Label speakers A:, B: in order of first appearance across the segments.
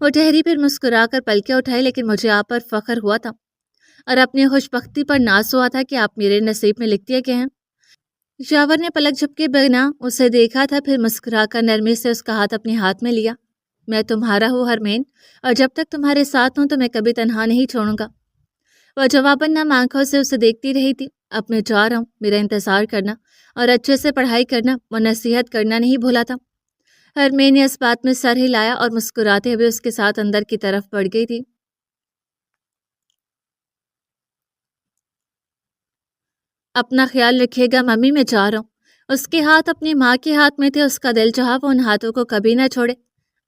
A: وہ ٹھہری پھر مسکرا کر پلکیں اٹھائی، لیکن مجھے آپ پر فخر ہوا تھا اور اپنی خوش بختی پر ناز ہوا تھا کہ آپ میرے نصیب میں لکھ دیے گئے ہیں۔ یاور نے پلک جھپکے بنا اسے دیکھا تھا، پھر مسکرا کر نرمی سے اس کا ہاتھ اپنے ہاتھ میں لیا۔ میں تمہارا ہوں ہرمین، اور جب تک تمہارے ساتھ ہوں تو میں کبھی تنہا نہیں چھوڑوں گا۔ وہ جواباً نم آنکھوں سے اسے دیکھتی رہی تھی۔ اب میں جا رہا ہوں، میرا انتظار کرنا اور اچھے سے پڑھائی کرنا اور نصیحت کرنا نہیں بھولا تھا۔ ہرمین نے اس بات میں سر ہلایا اور مسکراتے ہوئے اس کے ساتھ اندر کی طرف بڑھ گئی تھی۔ اپنا خیال رکھیے گا ممی، میں جا رہا ہوں۔ اس کے ہاتھ اپنی ماں کے ہاتھ میں تھے، اس کا دل چاہا وہ ان ہاتھوں کو کبھی نہ چھوڑے۔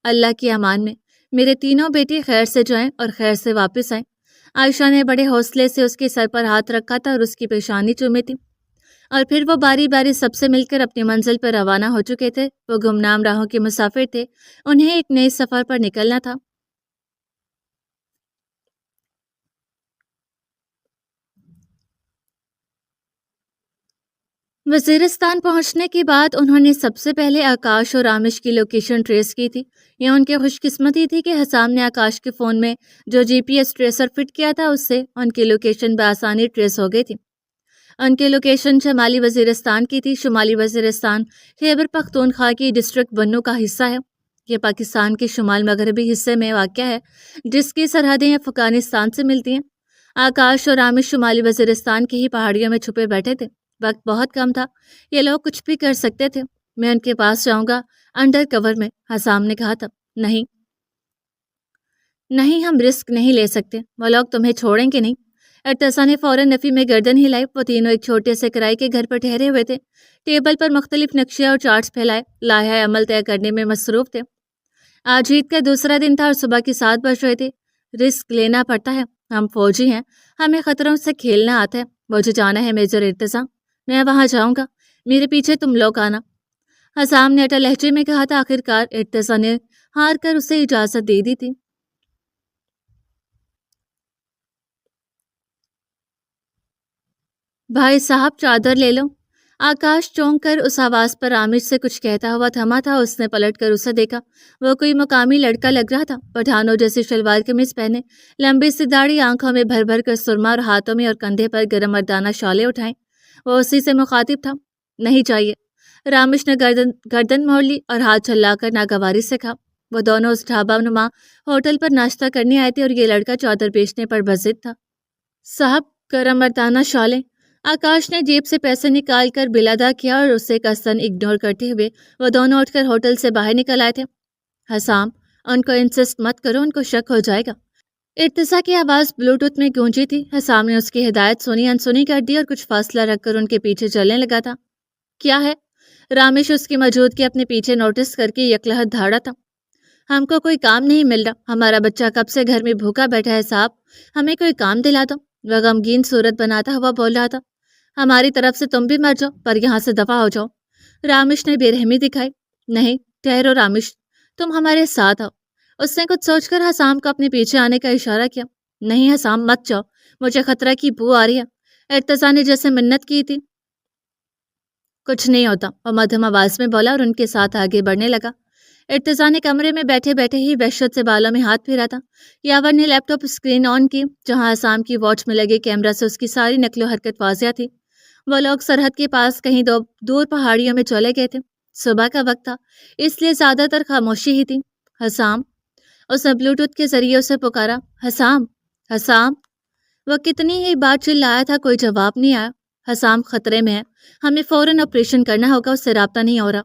A: اللہ کی امان میں میرے تینوں بیٹے خیر سے جائیں اور خیر سے واپس آئیں۔ عائشہ نے بڑے حوصلے سے اس کے سر پر ہاتھ رکھا تھا اور اس کی پیشانی چومی تھی، اور پھر وہ باری باری سب سے مل کر اپنی منزل پر روانہ ہو چکے تھے۔ وہ گمنام راہوں کے مسافر تھے، انہیں ایک نئے سفر پر نکلنا تھا۔ وزیرستان پہنچنے کے بعد انہوں نے سب سے پہلے آکاش اور رامش کی لوکیشن ٹریس کی تھی۔ یہ ان کی خوش قسمتی تھی کہ حسام نے آکاش کے فون میں جو جی پی ایس ٹریسر فٹ کیا تھا اس سے ان کی لوکیشن بآسانی ٹریس ہو گئی تھی۔ ان کی لوکیشن شمالی وزیرستان کی تھی۔ شمالی وزیرستان خیبر پختونخوا کی ڈسٹرکٹ بنو کا حصہ ہے۔ یہ پاکستان کے شمال مغربی حصے میں واقع ہے، جس کی سرحدیں افغانستان سے ملتی ہیں۔ آکاش اور رامش شمالی وزیرستان کی ہی پہاڑیوں میں چھپے بیٹھے تھے۔ وقت بہت کم تھا، یہ لوگ کچھ بھی کر سکتے تھے۔ میں ان کے پاس جاؤں گا انڈر کور میں، حسام نے کہا تھا۔ نہیں نہیں، ہم رسک نہیں لے سکتے، وہ لوگ تمہیں چھوڑیں گے نہیں۔ ارتسا نے فوراً نفی میں گردن ہلائی۔ وہ تینوں ایک چھوٹے سے کرائی کے گھر پر ٹھہرے ہوئے تھے، ٹیبل پر مختلف نقشے اور چارٹس پھیلائے لائحہ عمل طے کرنے میں مصروف تھے۔ آج عید کا دوسرا دن تھا اور صبح کے 7 بج رہے تھے۔ رسک لینا پڑتا ہے، ہم فوجی ہیں، ہمیں خطروں سے کھیلنا آتا ہے۔ مجھے جانا ہے میجر ارتسا، میں وہاں جاؤں گا، میرے پیچھے تم لوگ آنا، حسام نے اٹل لہجے میں کہا تھا۔ آخرکار ارتسا نے ہار کر اسے اجازت دے دی تھی۔ بھائی صاحب چادر لے لو۔ آکاش چونک کر اس آواز پر رامش سے کچھ کہتا ہوا تھما تھا۔ اس نے پلٹ کر اسے دیکھا، وہ کوئی مقامی لڑکا لگ رہا تھا، پٹھانوں جیسی شلوار قمیض پہنے، لمبی سی داڑھی، آنکھوں میں بھر بھر کر سرما اور ہاتھوں میں اور کندھے پر گرم مردانہ شالیں اٹھائیں۔ وہ اسی سے مخاطب تھا۔ نہیں چاہیے، رامش نے گردن موڑ لی اور ہاتھ چلا کر ناگواری سے کہا۔ وہ دونوں اس ڈھابا نما ہوٹل پر ناشتہ کرنے آئے تھے اور یہ لڑکا چادر بیچنے پر بضد تھا۔ صاحب گرم مردانہ شالیں۔ آکاش نے جیب سے پیسے نکال کر بل ادا کیا اور اسے قصداً اگنور کرتے ہوئے وہ دونوں اٹھ کر ہوٹل سے باہر نکل آئے تھے۔ حسام، ان کو انسسٹ مت کرو، ان کو شک ہو جائے گا۔ ارتسا کی آواز بلوٹوتھ میں گونجی تھی۔ حسام نے اس کی ہدایت سنی انسنی کر دی اور کچھ فاصلہ رکھ کر ان کے پیچھے چلنے لگا تھا۔ کیا ہے؟ رامش اس کی موجودگی اپنے پیچھے نوٹس کر کے یکلہت دھاڑا تھا۔ ہم کو کوئی کام نہیں مل رہا، ہمارا بچہ کب سے گھر میں بھوکا بیٹھا ہے صاحب، ہمیں کوئی کام دلا دو۔ وہ غمگین صورت بناتا ہوا بول رہا تھا۔ ہماری طرف سے تم بھی مر جاؤ، پر یہاں سے دفع ہو جاؤ۔ رامش نے بے رحمی دکھائی۔ نہیں ٹھہرو رامش، تم ہمارے ساتھ آؤ۔ اس نے کچھ سوچ کر حسام کو اپنے پیچھے آنے کا اشارہ کیا۔ نہیں حسام مت جاؤ، مجھے خطرہ کی بو آ رہی ہے، ارتسا نے جیسے منت کی تھی۔ کچھ نہیں ہوتا، وہ مدھم آواز میں بولا اور ان کے ساتھ آگے بڑھنے لگا۔ ارتسا نے کمرے میں بیٹھے بیٹھے ہی وحشت سے بالوں میں ہاتھ پھیرا تھا۔ یاور نے لیپ ٹاپ اسکرین آن کی، جہاں حسام کی واچ میں لگے کیمرہ سے اس کی ساری نقل و حرکت واضح تھی۔ وہ لوگ سرحد کے پاس کہیں دور پہاڑیوں میں چلے گئے تھے۔ صبح کا وقت تھا، اس لیے زیادہ تر خاموشی ہی تھی۔ حسام، اس نے بلوٹوتھ کے ذریعے اسے پکارا۔ حسام، حسام، وہ کتنی ہی بار چلایا تھا، کوئی جواب نہیں آیا۔ حسام خطرے میں ہے، ہمیں فوراً آپریشن کرنا ہوگا، اس سے رابطہ نہیں ہو رہا۔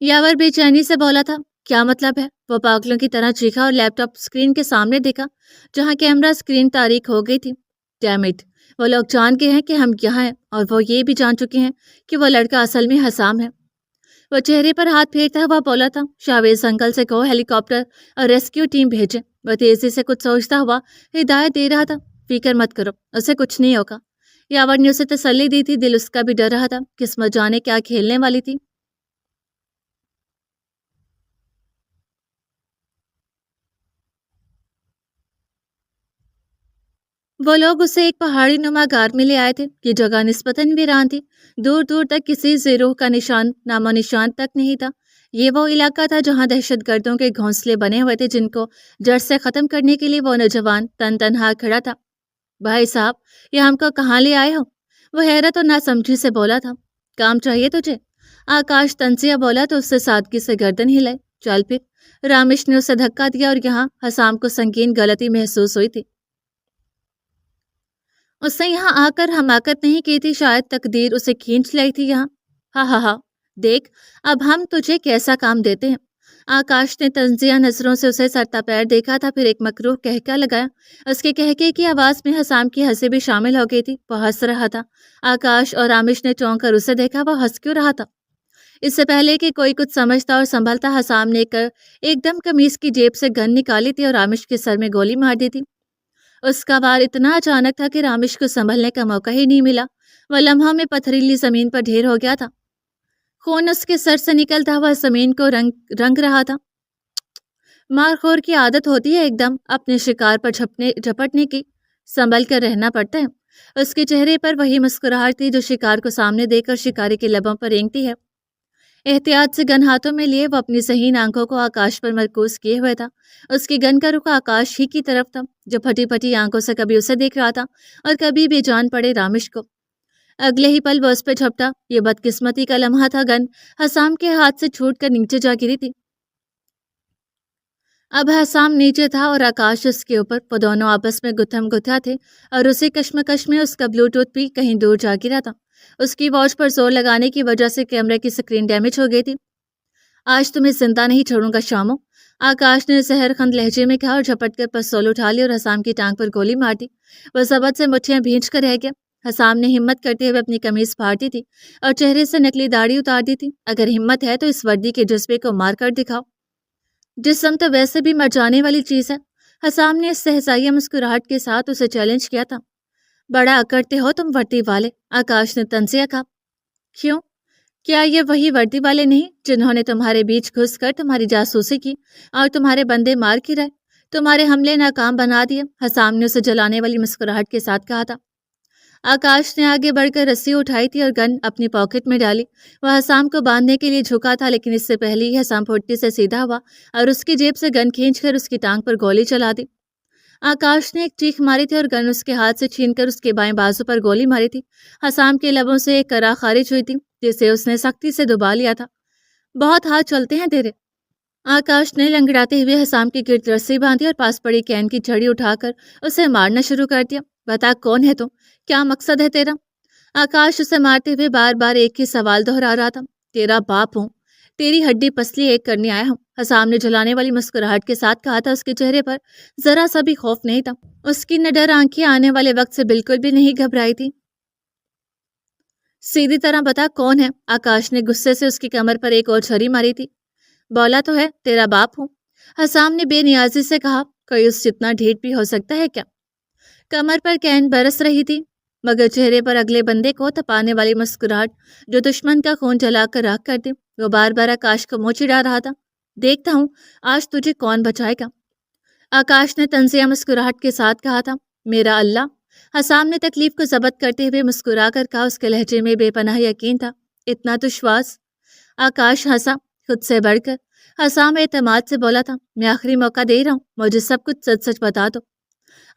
A: یاور بے چینی سے بولا تھا۔ کیا مطلب ہے؟ وہ پاگلوں کی طرح چیخا اور لیپ ٹاپ اسکرین کے سامنے دیکھا، جہاں کیمرہ اسکرین تاریک ہو گئی تھی۔ ڈیم اٹ، وہ لوگ جان گئے ہیں کہ ہم یہاں ہیں، اور وہ یہ بھی جان چکے ہیں کہ وہ لڑکا اصل میں حسام ہے۔ وہ چہرے پر ہاتھ پھیرتا ہوا بولا تھا۔ شاویز انکل سے کہو ہیلی کاپٹر اور ریسکیو ٹیم بھیجے۔ وہ تیزی سے کچھ سوچتا ہوا ہدایت دے رہا تھا۔ فکر مت کرو، اسے کچھ نہیں ہوگا۔ یاور نے اسے تسلی دی تھی، دل اس کا بھی ڈر رہا تھا، قسمت جانے کیا کھیلنے والی تھی۔ وہ لوگ اسے ایک پہاڑی نما غار میں لے آئے تھے۔ یہ جگہ نسبتاً ویران تھی، دور دور تک کسی زیروح کا نام و نشان تک نہیں تھا۔ یہ وہ علاقہ تھا جہاں دہشت گردوں کے گھونسلے بنے ہوئے تھے، جن کو جڑ سے ختم کرنے کے لیے وہ نوجوان تن تنہا کھڑا تھا۔ بھائی صاحب، یہ ہم کو کہاں لے آئے ہو؟ وہ حیرت اور ناسمجھی سے بولا تھا۔ کام چاہیے تجھے؟ آکاش تنزیہ بولا تو اس سے سادگی سے گردن ہلائی۔ چل پھر۔ رامش نے اسے دھکا دیا اور یہاں حسام کو سنگین غلطی محسوس ہوئی تھی۔ اس نے یہاں آ کر حماقت نہیں کی تھی، شاید تقدیر اسے کھینچ لائی تھی یہاں۔ ہاں ہاں ہاں، دیکھ اب ہم تجھے کیسا کام دیتے ہیں۔ آکاش نے تنزیہ نظروں سے اسے سرتا پیر دیکھا تھا، پھر ایک مکروہ کہکا لگایا۔ اس کے کہکے کی آواز میں حسام کی ہنسی بھی شامل ہو گئی تھی۔ وہ ہنس رہا تھا۔ آکاش اور رامش نے چونک کر اسے دیکھا۔ وہ ہنس کیوں رہا تھا؟ اس سے پہلے کہ کوئی کچھ سمجھتا اور سنبھلتا، حسام نے ایک دم قمیص کی جیب سے گن نکالی تھی اور رامش کے سر میں گولی مار دی تھی۔ اس کا وار اتنا اچانک تھا کہ رامش کو سنبھلنے کا موقع ہی نہیں ملا۔ وہ لمحوں میں پتھریلی زمین پر ڈھیر ہو گیا تھا۔ خون اس کے سر سے نکلتا ہوا زمین کو رنگ رہا تھا۔ مارخور کی عادت ہوتی ہے ایک دم اپنے شکار پر جھپٹنے کی، سنبھل کر رہنا پڑتا ہے۔ اس کے چہرے پر وہی مسکراہٹ تھی جو شکار کو سامنے دیکھ کر شکاری کے لبوں پر رینگتی ہے۔ احتیاط سے گن ہاتھوں میں لیے وہ اپنی ذہین آنکھوں کو آکاش پر مرکوز کیے ہوئے تھا۔ اس کی گن کا رخ آکاش ہی کی طرف تھا، جو پھٹی پھٹی آنکھوں سے کبھی اسے دیکھ رہا تھا اور کبھی بے جان پڑے رامش کو۔ اگلے ہی پل وہ اس پہ جھپٹا۔ یہ بدقسمتی کا لمحہ تھا۔ گن حسام کے ہاتھ سے چھوٹ کر نیچے جا گری تھی۔ اب حسام نیچے تھا اور آکاش اس کے اوپر۔ وہ دونوں آپس میں گتھم گتھا تھے اور اسی کشمکش میں اس کا بلوٹوتھ بھی کہیں دور جا گرا تھا۔ اس کی واچ پر زور لگانے کی وجہ سے کیمرے کی سکرین ڈیمیج ہو گئی تھی۔ آج تمہیں زندہ نہیں چھوڑوں گا شامو، آکاش نے زہر خند لہجے میں کہا اور جھپٹ کر پستول اٹھا لی اور حسام کی ٹانگ پر گولی مار دی۔ وہ ضبط سے مٹھیاں بھینچ کر رہ گیا۔ حسام نے ہمت کرتے ہوئے اپنی قمیض پھاڑ دی تھی اور چہرے سے نکلی داڑھی اتار دی تھی۔ اگر ہمت ہے تو اس وردی کے جذبے کو مار کر دکھاؤ۔ جسم تو ویسے بھی مر جانے والی چیز ہے۔ حسام نے استہزائیہ مسکراہٹ کے ساتھ اسے چیلنج کیا تھا۔ بڑا اکڑتے ہو تم وردی والے، آکاش نے تنزیہ کہا۔ کیوں؟ کیا یہ وہی وردی والے نہیں جنہوں نے تمہارے بیچ گھس کر تمہاری جاسوسی کی اور تمہارے بندے مار گرائے، تمہارے حملے ناکام بنا دیے؟ حسام نے اسے جلانے والی مسکراہٹ کے ساتھ کہا تھا۔ آکاش نے آگے بڑھ کر رسی اٹھائی تھی اور گن اپنی پاکٹ میں ڈالی۔ وہ حسام کو باندھنے کے لیے جھکا تھا، لیکن اس سے پہلے ہی حسام پھٹی سے سیدھا ہوا اور اس کی جیب سے گن کھینچ کر اس کی ٹانگ پر گولی چلا دی۔ آکاش نے ایک چیخ ماری تھی اور گن اس کے ہاتھ سے چھین کر اس کے بائیں بازو پر گولی ماری تھی۔ حسام کے لبوں سے ایک کرا خارج ہوئی تھی جسے اس نے سختی سے دبا لیا تھا۔ بہت ہاتھ چلتے ہیں تیرے۔ آکاش نے لنگڑاتے ہوئے حسام کی گرد رسی باندھی اور پاس پڑی کین کی چھڑی اٹھا کر اسے مارنا شروع کر دیا۔ بتا کون ہے تو، کیا مقصد ہے تیرا؟ آکاش اسے مارتے ہوئے بار بار ایک ہی سوال دہرا رہا تھا۔ تیرا باپ ہوں، تیری ہڈی پسلی ایک کرنے آیا ہوں، حسام نے جلانے والی مسکراہٹ کے ساتھ کہا تھا۔ اس کے چہرے پر ذرا سا بھی خوف نہیں تھا۔ اس کی نڈر آنکھیں آنے والے وقت سے بالکل بھی نہیں گھبرائی تھی۔ سیدھی طرح بتا کون ہے؟ آکاش نے غصے سے اس کی کمر پر ایک اور چھری ماری تھی۔ بولا تو ہے تیرا باپ ہوں، حسام نے بے نیازی سے کہا۔ کوئی اس جتنا ڈھیٹ بھی ہو سکتا ہے کیا؟ کمر پر کین برس رہی تھی مگر چہرے پر اگلے بندے کو تپانے والی مسکراہٹ جو دشمن کا خون جلا کر راکھ کر دے۔ وہ بار بار آکاش کو منہ چڑھا رہا تھا۔ دیکھتا ہوں آج تجھے کون بچائے گا، آکاش نے تنزیہ مسکراہٹ کے ساتھ کہا تھا۔ میرا اللہ، حسام نے تکلیف کو ضبط کرتے ہوئے مسکرا کر کہا۔ اس کے لہجے میں بے پناہ یقین تھا۔ اتنا دشواس؟ آکاش ہنسا خود سے بڑھ کر۔ حسام اعتماد سے بولا تھا، میں آخری موقع دے رہا ہوں، مجھے سب کچھ سچ سچ بتا دو۔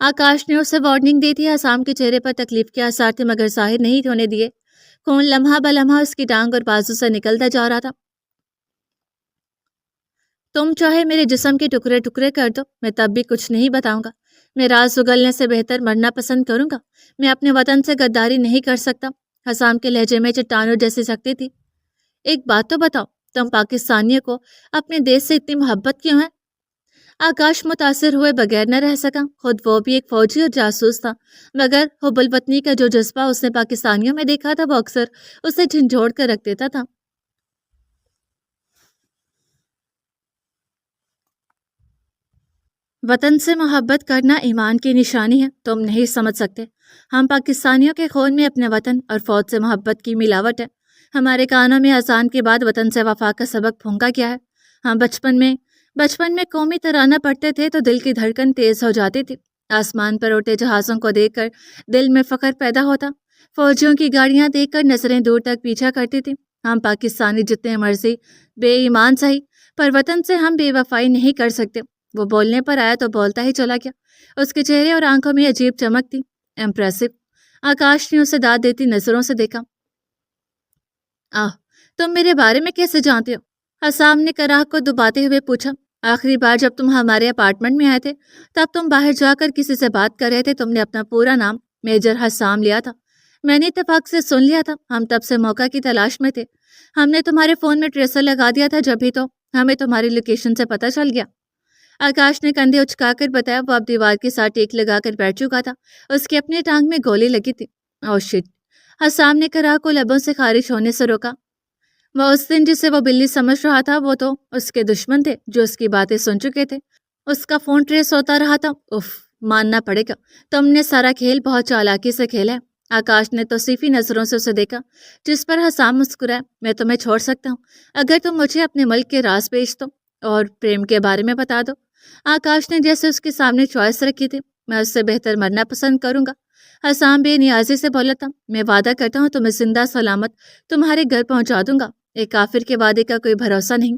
A: آکاش نے اسے وارننگ دی تھی۔ حسام کے چہرے پر تکلیف کے آثار تھے مگر ظاہر نہیں ہونے دیے۔ خون لمحہ بلمحہ اس کی ٹانگ اور بازو سے نکلتا جا رہا تھا۔ تم چاہے میرے جسم کے ٹکڑے ٹکڑے کر دو، میں تب بھی کچھ نہیں بتاؤں گا۔ میں راز اگلنے سے بہتر مرنا پسند کروں گا۔ میں اپنے وطن سے غداری نہیں کر سکتا۔ حسام کے لہجے میں چٹانوں جیسی سختی تھی۔ ایک بات تو بتاؤ، تم پاکستانیوں کو اپنے دیش سے اتنی محبت کیوں ہے؟ آکاش متاثر ہوئے بغیر نہ رہ سکا۔ خود وہ بھی ایک فوجی اور جاسوس تھا مگر حب الوطنی کا جو جذبہ اس نے پاکستانیوں میں دیکھا تھا وہ اکثر اسے جھنجھوڑ کر رکھ دیتا تھا۔ وطن سے محبت کرنا ایمان کی نشانی ہے، تم نہیں سمجھ سکتے۔ ہم پاکستانیوں کے خون میں اپنے وطن اور فوج سے محبت کی ملاوٹ ہے۔ ہمارے کانوں میں اذان کے بعد وطن سے وفا کا سبق پھونکا گیا ہے۔ ہم بچپن میں قومی ترانہ پڑھتے تھے تو دل کی دھڑکن تیز ہو جاتی تھی۔ آسمان پر اڑتے جہازوں کو دیکھ کر دل میں فخر پیدا ہوتا۔ فوجیوں کی گاڑیاں دیکھ کر نظریں دور تک پیچھا کرتی تھی۔ ہم پاکستانی جتنے مرضی بے ایمان سہی پر وطن سے ہم بے وفائی نہیں کر سکتے۔ وہ بولنے پر آیا تو بولتا ہی چلا گیا۔ اس کے چہرے اور آنکھوں میں عجیب چمک تھی۔ امپریسو۔ آکاش نے اسے داد دیتی نظروں سے دیکھا۔ تم میرے بارے میں کیسے جانتے ہو؟ حسام نے کراہ کو دباتے ہوئے پوچھا۔ آخری بار جب تم ہمارے اپارٹمنٹ میں آئے تھے تب تم باہر جا کر کسی سے بات کر رہے تھے۔ تم نے اپنا پورا نام میجر حسام لیا تھا۔ میں نے اتفاق سے سن لیا تھا۔ ہم تب سے موقع کی تلاش میں تھے۔ ہم نے تمہارے فون میں ٹریسر لگا دیا تھا، جب بھی تو ہمیں تمہاری لوکیشن سے پتہ چل گیا۔ آکاش نے کندھے اچکا کر بتایا۔ وہ اب دیوار کے ساتھ ٹیک لگا کر بیٹھ چکا تھا۔ اس کی اپنی ٹانگ میں گولی لگی تھی۔ اوہ شٹ! حسام نے کراہ کو لبوں سے خارج ہونے سے روکا۔ وہ اس دن جسے وہ بلی سمجھ رہا تھا وہ تو اس کے دشمن تھے جو اس کی باتیں سن چکے تھے۔ اس کا فون ٹریس ہوتا رہا تھا۔ اف، ماننا پڑے گا تم نے سارا کھیل بہت چالاکی سے کھیلا ہے۔ آکاش نے توصیفی نظروں سے اسے دیکھا، جس پر حسام مسکرایا۔ میں تمہیں چھوڑ سکتا ہوں اگر تم مجھے اپنے ملک کے راز پیش دو اور پریم کے بارے میں بتا دو۔ آکاش نے جیسے اس کے سامنے چوائس رکھی تھی، میں اس سے بہتر مرنا پسند کروں گا۔ حسام بے نیازی سے بولا تھا۔ میں وعدہ کرتا ہوں تمہیں زندہ سلامت تمہارے گھر پہنچا دوں گا۔ ایک کافر کے وعدے کا کوئی بھروسہ نہیں۔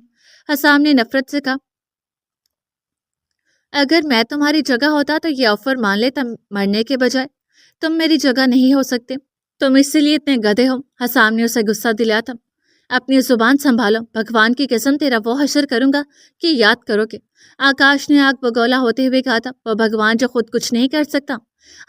A: حسام نے نفرت سے کہا۔ اگر میں تمہاری جگہ ہوتا تو یہ آفر مان لیتا مرنے کے بجائے۔ تم میری جگہ نہیں ہو سکتے، تم اسی لیے اتنے گدھے ہو۔ حسام نے اسے غصہ دلایا تھا۔ اپنی زبان سنبھالو، بھگوان کی قسم تیرا وہ حشر کروں گا کہ یاد کرو گے۔ آکاش نے آگ بگولا ہوتے ہوئے کہا تھا۔ وہ بھگوان جو خود کچھ نہیں کر سکتا؟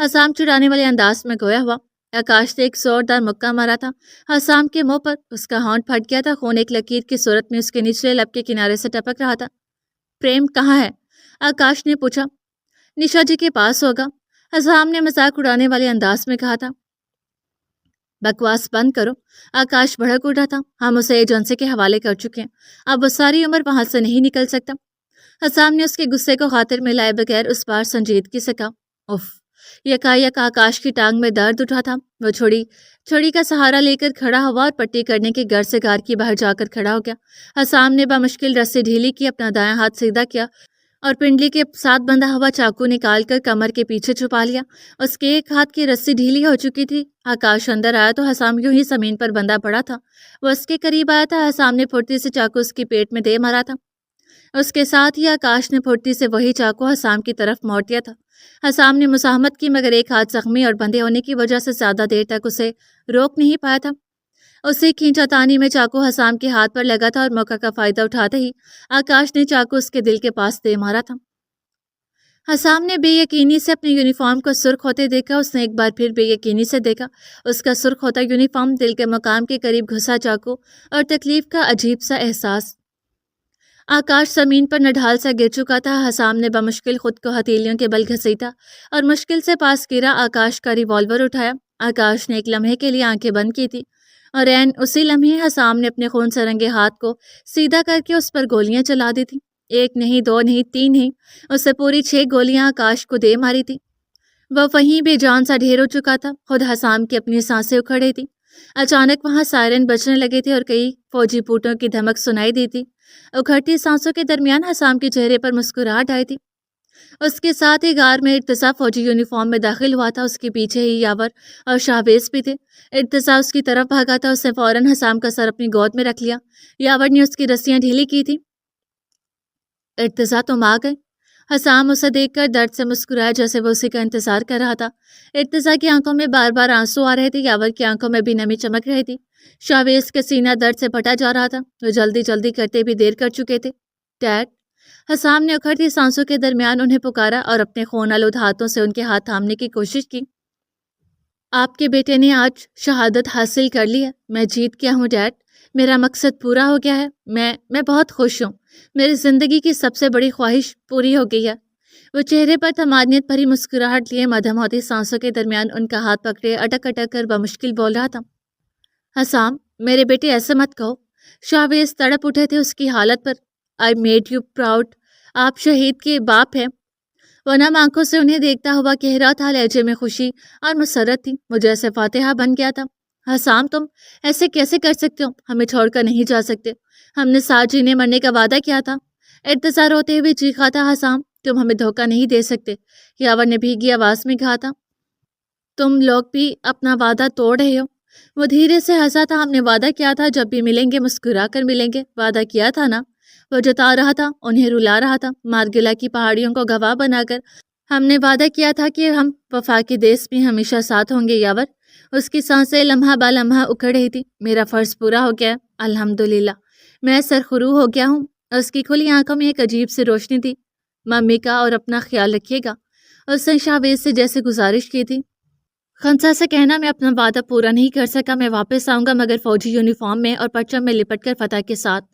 A: حسام چڑانے والے انداز میں گویا ہوا۔ آکاش نے ایک زوردار مکہ مارا تھا حسام کے منہ پر۔ اس کا ہونٹ پھٹ گیا تھا۔ خون ایک لکیر کی صورت میں اس کے نچلے لب کے کنارے سے ٹپک رہا تھا۔ پریم کہاں ہے؟ آکاش نے پوچھا۔ نشا جی کے پاس ہوگا، حسام نے مذاق اڑانے والے انداز میں کہا تھا۔ بکواس بند کرو۔ آکاش بھڑک اٹھا تھا۔ ہم اسے ایجنسی کے حوالے کر چکے ہیں، اب وہ ساری عمر وہاں سے نہیں نکل سکتا۔ حسام نے اس کے غصے کو خاطر میں لائے بغیر اس بار سنجیدگی سے کہا۔ اف! یکایک آکاش کی ٹانگ میں درد اٹھا تھا۔ وہ چھڑی کا سہارا لے کر کھڑا ہوا اور پٹی کرنے کے گر سے گار کی باہر جا کر کھڑا ہو گیا۔ حسام نے بمشکل رسی ڈھیلی کی، اپنا دایاں ہاتھ سیدھا کیا اور پنڈلی کے ساتھ بندھا ہوا چاقو نکال کر کمر کے پیچھے چھپا لیا۔ اس کے ایک ہاتھ کی رسی ڈھیلی ہو چکی تھی۔ آکاش اندر آیا تو حسام یوں ہی زمین پر بندھا پڑا تھا۔ وہ اس کے قریب آیا تھا۔ حسام نے پھرتی سے چاقو اس کی پیٹ میں دے مارا تھا۔ اس کے ساتھ ہی آکاش نے پھرتی سے وہی چاقو حسام کی طرف موڑ دیا تھا۔ حسام نے مزاحمت کی، مگر ایک ہاتھ زخمی اور بندھے ہونے کی وجہ سے زیادہ دیر تک اسے روک نہیں پایا تھا۔ اسی کھینچا تانی میں چاقو حسام کے ہاتھ پر لگا تھا اور موقع کا فائدہ اٹھاتے ہی آکاش نے چاقو اس کے دل کے پاس دے مارا تھا۔ حسام نے بے یقینی سے اپنے یونیفارم کو سرخ ہوتے دیکھا۔ اس نے ایک بار پھر بے یقینی سے دیکھا۔ اس کا سرخ ہوتا یونیفارم، دل کے مقام کے قریب گھسا چاقو اور تکلیف کا عجیب سا احساس۔ آکاش زمین پر نڈھال سا گر چکا تھا۔ حسام نے بمشکل خود کو ہتھیلیوں کے بل گھسیٹا اور مشکل سے پاس گرا آکاش کا ریوالور اٹھایا۔ آکاش نے ایک لمحے کے لیے آنکھیں بند کی تھی اور عین اسی لمحے حسام نے اپنے خون سے رنگے ہاتھ کو سیدھا کر کے اس پر گولیاں چلا دی تھیں۔ ایک نہیں، دو نہیں، تین نہیں، اس سے پوری 6 گولیاں آکاش کو دے ماری تھی۔ وہ وہیں بے جان سا ڈھیر ہو چکا تھا۔ خود حسام کی اپنی سانسیں اکھڑ رہی تھی۔ اچانک وہاں سائرن بجنے لگے تھے اور کئی فوجی پوٹوں کی دھمک سنائی دی تھی۔ اکھڑتی سانسوں کے درمیان حسام کے چہرے پر مسکراہٹ آئی تھی۔ اس کے ساتھ ہی غار میں ارتضیٰ فوجی یونیفارم میں داخل ہوا تھا۔ اس کے پیچھے ہی یاور اور شہباز بھی تھے۔ ارتضیٰ اس کی طرف بھاگا تھا۔ اس نے فوراً حسام کا سر اپنی گود میں رکھ لیا۔ یاور نے اس کی رسیاں ڈھیلی کی تھی۔ ارتضیٰ تم آ گئے؟ حسام اسے دیکھ کر درد سے مسکرایا، جیسے وہ اسی کا انتظار کر رہا تھا۔ ارتضیٰ کی آنکھوں میں بار بار آنسو آ رہے تھے۔ یاور کی آنکھوں میں بھی نمی چمک رہی تھی۔ شہباز کا سینہ درد سے پھٹا جا رہا تھا۔ وہ جلدی جلدی کرتے بھی دیر کر چکے تھے۔ ڈیڈ! حسام نے اکھڑتی سانسوں کے درمیان انہیں پکارا اور اپنے خون آلود ہاتھوں سے ان کے ہاتھ تھامنے کی کوشش کی۔ آپ کے بیٹے نے آج شہادت حاصل کر لی ہے۔ میں جیت گیا ہوں ڈیڈ، میرا مقصد پورا ہو گیا ہے۔ میں بہت خوش ہوں۔ میری زندگی کی سب سے بڑی خواہش پوری ہو گئی ہے۔ وہ چہرے پر تمانیت بھری مسکراہٹ لیے مدھم ہوتی سانسوں کے درمیان ان کا ہاتھ پکڑے اٹک اٹک کر بمشکل بول رہا تھا۔ حسام، میرے بیٹے ایسے مت کہو۔ شہباز تڑپ اٹھے تھے اس کی حالت پر۔ I made you proud۔ آپ شہید کے باپ ہیں۔ وہ نم آنکھوں سے انہیں دیکھتا ہوا کہہ رہا تھا، لہجے میں خوشی اور مسرت تھی۔ وہ جیسے فاتحہ بن گیا تھا۔ حسام، تم ایسے کیسے کر سکتے ہو؟ ہمیں چھوڑ کر نہیں جا سکتے۔ ہم نے ساتھ جینے مرنے کا وعدہ کیا تھا۔ ارتضیٰ روتے ہوئے چیخا تھا۔ حسام، تم ہمیں دھوکہ نہیں دے سکتے، یاور نے بھیگی آواز میں کہا تھا۔ تم لوگ بھی اپنا وعدہ توڑ رہے ہو۔ وہ دھیرے سے ہنسا تھا. ہم نے وعدہ کیا تھا جب بھی ملیں گے مسکرا کر ملیں گے. وعدہ کیا تھا نا. وہ جتا رہا تھا, انہیں رلا رہا تھا. مارگلا کی پہاڑیوں کو گواہ بنا کر ہم نے وعدہ کیا تھا کہ ہم وفا کے دیس میں ہمیشہ ساتھ ہوں گے یاور. اس کی سانسیں لمحہ با لمحہ اکھڑ رہی تھی. میرا فرض پورا ہو گیا, الحمدللہ. میں سرخرو ہو گیا ہوں. اس کی کھلی آنکھوں میں ایک عجیب سی روشنی تھی. ممی کا اور اپنا خیال رکھیے گا. اس نے شاہویز سے جیسے گزارش کی تھی. خنسا سے کہنا میں اپنا وعدہ پورا نہیں کر سکا. میں واپس آؤں گا مگر فوجی یونیفارم میں اور پرچم میں لپٹ کر فتح کے ساتھ.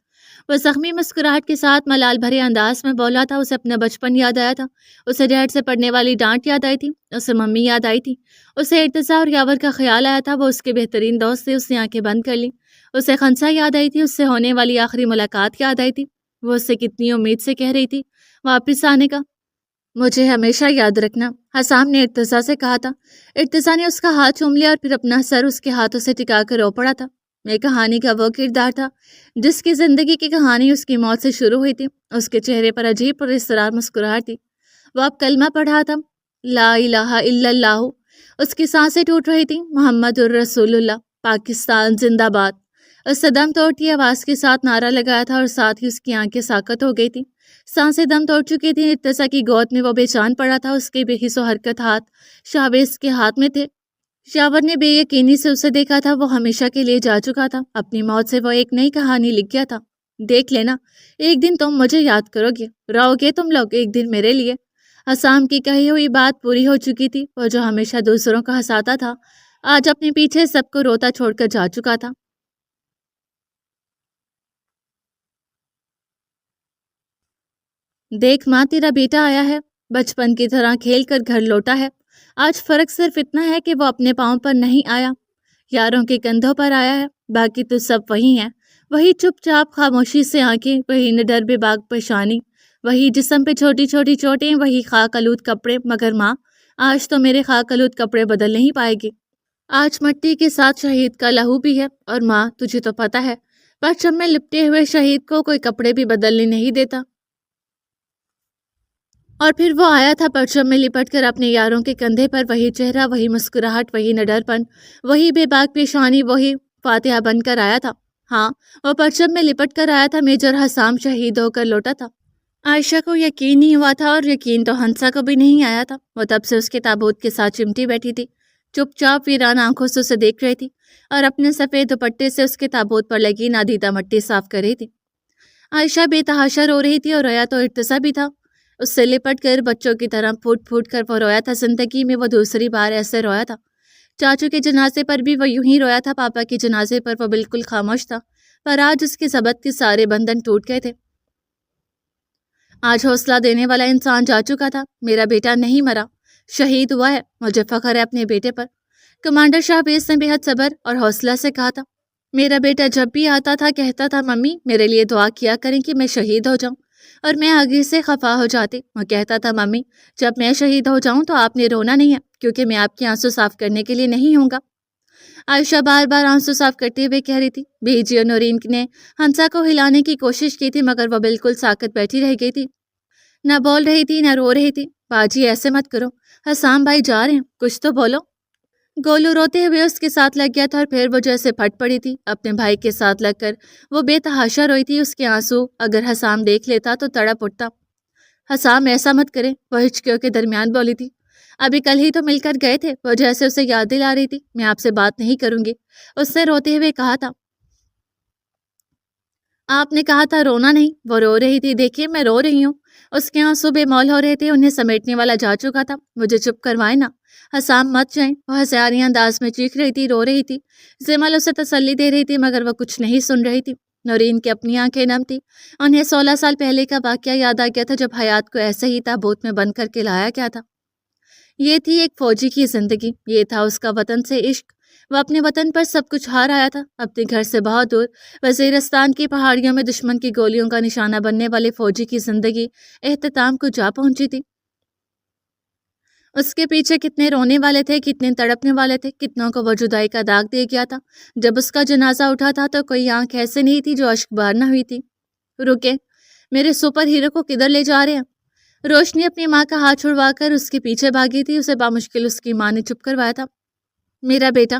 A: وہ زخمی مسکراہٹ کے ساتھ ملال بھرے انداز میں بولا تھا. اسے اپنا بچپن یاد آیا تھا. اسے ڈیڈ سے پڑنے والی ڈانٹ یاد آئی تھی. اسے ممی یاد آئی تھی. اسے ارتضیٰ اور یاور کا خیال آیا تھا. وہ اس کے بہترین دوست سے اس نے آنکھیں بند کر لی. اسے خنسا یاد آئی تھی. اس سے ہونے والی آخری ملاقات یاد آئی تھی. وہ اس سے کتنی امید سے کہہ رہی تھی واپس آنے کا. مجھے ہمیشہ یاد رکھنا, حسام نے ارتضیٰ سے کہا تھا. ارتضیٰ نے اس کا ہاتھ چوم لیا اور پھر اپنا سر اس کے ہاتھوں سے ٹکا کر رو پڑا تھا. میں کہانی کا وہ کردار تھا جس کی زندگی کی کہانی اس کی موت سے شروع ہوئی تھی. اس کے چہرے پر عجیب اور اسرار مسکراہٹ تھی. وہ اب کلمہ پڑھا تھا, لا الہ الا اللہ. اس کی سانسیں ٹوٹ رہی تھیں. محمد الرسول اللہ, پاکستان زندہ باد. اس سے دم توڑتی آواز کے ساتھ نعرہ لگایا تھا اور ساتھ ہی اس کی آنکھیں ساکت ہو گئی تھیں. سانسیں دم توڑ چکی تھیں. ارتضیٰ کی گود میں وہ بے جان پڑا تھا. اس کے بے حس و حرکت ہاتھ شاہویز کے ہاتھ میں تھے. یاور نے بے یقینی سے اسے دیکھا تھا. وہ ہمیشہ کے لیے جا چکا تھا. اپنی موت سے وہ ایک نئی کہانی لکھ گیا تھا. دیکھ لینا, ایک دن تم مجھے یاد کرو گے, رہو گے تم لوگ ایک دن میرے لیے. حسام کی کہی ہوئی بات پوری ہو چکی تھی. وہ جو ہمیشہ دوسروں کو ہنساتا تھا آج اپنے پیچھے سب کو روتا چھوڑ کر جا چکا تھا. دیکھ ماں, تیرا بیٹا آیا ہے. بچپن کی طرح کھیل کر گھر لوٹا ہے. آج فرق صرف اتنا ہے کہ وہ اپنے پاؤں پر نہیں آیا, یاروں کے کندھوں پر آیا ہے. باقی تو سب وہی ہیں. وہی چپ چاپ خاموشی سے آنکھیں, وہی نڈر بے باک پیشانی, وہی جسم پہ چھوٹی چھوٹی چوٹیں, وہی خاک آلود کپڑے. مگر ماں, آج تو میرے خاک آلود کپڑے بدل نہیں پائے گی. آج مٹی کے ساتھ شہید کا لہو بھی ہے. اور ماں, تجھے تو پتہ ہے پرچم میں لپٹے ہوئے شہید کو کوئی کپڑے بھی بدلنے نہیں دیتا. اور پھر وہ آیا تھا پرچم میں لپٹ کر اپنے یاروں کے کندھے پر. وہی چہرہ, وہی مسکراہٹ, وہی نڈر پن, وہی بے باک پیشانی, وہی فاتحہ بن کر آیا تھا. ہاں, وہ پرچم میں لپٹ کر آیا تھا. میجر حسام شہید ہو کر لوٹا تھا. عائشہ کو یقین نہیں ہوا تھا, اور یقین تو ہنسا کو بھی نہیں آیا تھا. وہ تب سے اس کے تابوت کے ساتھ چمٹی بیٹھی تھی, چپ چاپ ویران آنکھوں سے اسے دیکھ رہی تھی, اور اپنے سفید دوپٹے سے اس کے تابوت پر لگی نادیدہ مٹی صاف کر رہی تھی. عائشہ بے تحاشا رو رہی تھی, اور رویا تو ارتضیٰ بھی تھا. اس سے لپٹ کر بچوں کی طرح پھوٹ پھوٹ کر وہ رویا تھا. زندگی میں وہ دوسری بار ایسے رویا تھا. چاچو کے جنازے پر بھی وہ یوں ہی رویا تھا. پاپا کے جنازے پر وہ بالکل خاموش تھا, پر آج اس کے ضبط کے سارے بندھن ٹوٹ گئے تھے. آج حوصلہ دینے والا انسان جا چکا تھا. میرا بیٹا نہیں مرا, شہید ہوا ہے. مجھے فخر ہے اپنے بیٹے پر. کمانڈر شاہویز نے بے حد صبر اور حوصلہ سے کہا تھا. میرا بیٹا جب بھی آتا تھا کہتا تھا, ممی میرے لیے دعا کیا کریں کہ میں شہید ہو جاؤں. اور میں آگے سے خفا ہو جاتی. وہ کہتا تھا, ممی جب میں شہید ہو جاؤں تو آپ نے رونا نہیں ہے, کیونکہ میں آپ کے آنسو صاف کرنے کے لیے نہیں ہوں گا. عائشہ بار بار آنسو صاف کرتے ہوئے کہہ رہی تھی. بیجی اور نورین نے ہنسا کو ہلانے کی کوشش کی تھی, مگر وہ بالکل ساکت بیٹھی رہ گئی تھی. نہ بول رہی تھی نہ رو رہی تھی. باجی ایسے مت کرو, حسام بھائی جا رہے ہیں, کچھ تو بولو. گولو روتے ہوئے اس کے ساتھ لگ گیا تھا, اور پھر وہ جیسے پھٹ پڑی تھی. اپنے بھائی کے ساتھ لگ کر وہ بے تحاشا روئی تھی. اس کے آنسو اگر حسام دیکھ لیتا تو تڑپ اٹھتا. حسام ایسا مت کرے, وہ ہچکیوں کے درمیان بولی تھی. ابھی کل ہی تو مل کر گئے تھے. وہ جیسے اسے یاد دلا رہی تھی. میں آپ سے بات نہیں کروں گی, اس نے روتے ہوئے کہا تھا. آپ نے کہا تھا رونا نہیں. وہ رو رہی تھی. دیکھیے میں رو رہی ہوں. اس کے آنسو بے مول ہو رہے تھے. انہیں سمیٹنے والا جا چکا تھا. مجھے چپ کروائے نا, حسام مت جائیں. وہ ہزاری انداز میں چیخ رہی تھی, رو رہی تھی. زمل اسے تسلی دے رہی تھی, مگر وہ کچھ نہیں سن رہی تھی. نورین کی اپنی آنکھیں نم تھی. انہیں 16 سال پہلے کا واقعہ یاد آ گیا تھا, جب حیات کو ایسے ہی تابوت میں بند کر کے لایا گیا تھا. یہ تھی ایک فوجی کی زندگی. یہ تھا اس کا وطن سے عشق. وہ اپنے وطن پر سب کچھ ہار آیا تھا. اپنے گھر سے بہت دور وزیرستان کی پہاڑیوں میں دشمن کی گولیوں کا نشانہ بننے والے فوجی کی زندگی اختتام کو جا پہنچی تھی. اس کے پیچھے کتنے رونے والے تھے, کتنے تڑپنے والے تھے, کتنوں کو وہ جدائی کا داغ دے گیا تھا. جب اس کا جنازہ اٹھا تھا تو کوئی آنکھ ایسے نہیں تھی جو اشک بار نہ ہوئی تھی. رکے, میرے سپر ہیرو کو کدھر لے جا رہے ہیں؟ روشنی اپنی ماں کا ہاتھ چھڑوا کر اس کے پیچھے بھاگی تھی. اسے بامشکل اس کی ماں نے چپ کروایا تھا. میرا بیٹا,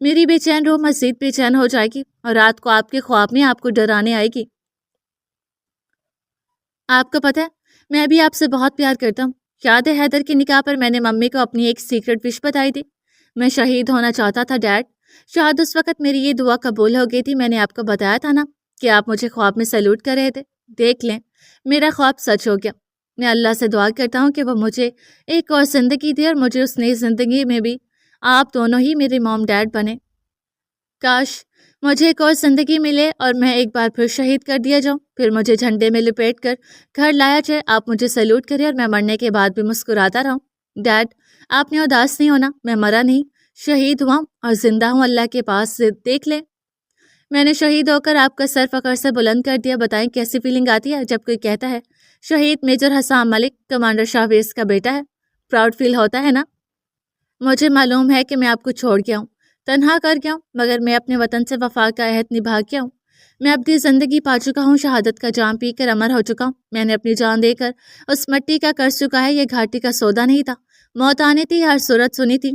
A: میری بے چین روح مزید بے چین ہو جائے گی اور رات کو آپ کے خواب میں آپ کو ڈرانے آئے گی۔ آپ کو پتہ ہے میں ابھی آپ سے بہت پیار کرتا ہوں۔ یاد ہے حیدر کی نکاح پر میں نے ممی کو اپنی ایک سیکرٹ وش بتائی تھی؟ میں شہید ہونا چاہتا تھا ڈیڈ۔ شاید اس وقت میری یہ دعا قبول ہو گئی تھی۔ میں نے آپ کو بتایا تھا نا کہ آپ مجھے خواب میں سیلوٹ کر رہے تھے۔ دیکھ لیں میرا خواب سچ ہو گیا۔ میں اللہ سے دعا کرتا ہوں کہ وہ مجھے ایک اور زندگی دے اور مجھے اس نئی زندگی میں بھی آپ دونوں ہی میرے موم ڈیڈ بنے۔ کاش مجھے ایک اور زندگی ملے اور میں ایک بار پھر شہید کر دیا جاؤں، پھر مجھے جھنڈے میں لپیٹ کر گھر لایا جائے، آپ مجھے سیلوٹ کریں اور میں مرنے کے بعد بھی مسکراتا رہوں۔ ڈیڈ آپ نے اداس نہیں ہونا، میں مرا نہیں، شہید ہوا اور زندہ ہوں اللہ کے پاس سے۔ دیکھ لیں میں نے شہید ہو کر آپ کا سر فخر سے بلند کر دیا۔ بتائیں کیسی فیلنگ آتی ہے جب کوئی کہتا ہے شہید میجر حسام ملک کمانڈر شاہویز کا بیٹا ہے؟ پراؤڈ فیل ہوتا ہے نا؟ مجھے معلوم ہے کہ میں آپ کو چھوڑ گیا ہوں، تنہا کر گیا ہوں، مگر میں اپنے وطن سے وفا کا عہد نبھا گیا ہوں۔ میں اپنی زندگی پا چکا ہوں، شہادت کا جام پی کر امر ہو چکا ہوں۔ میں نے اپنی جان دے کر اس مٹی کا قرض چکا ہے، یہ گھاٹی کا سودا نہیں تھا۔ موت آنی تھی، ہر صورت سنی تھی،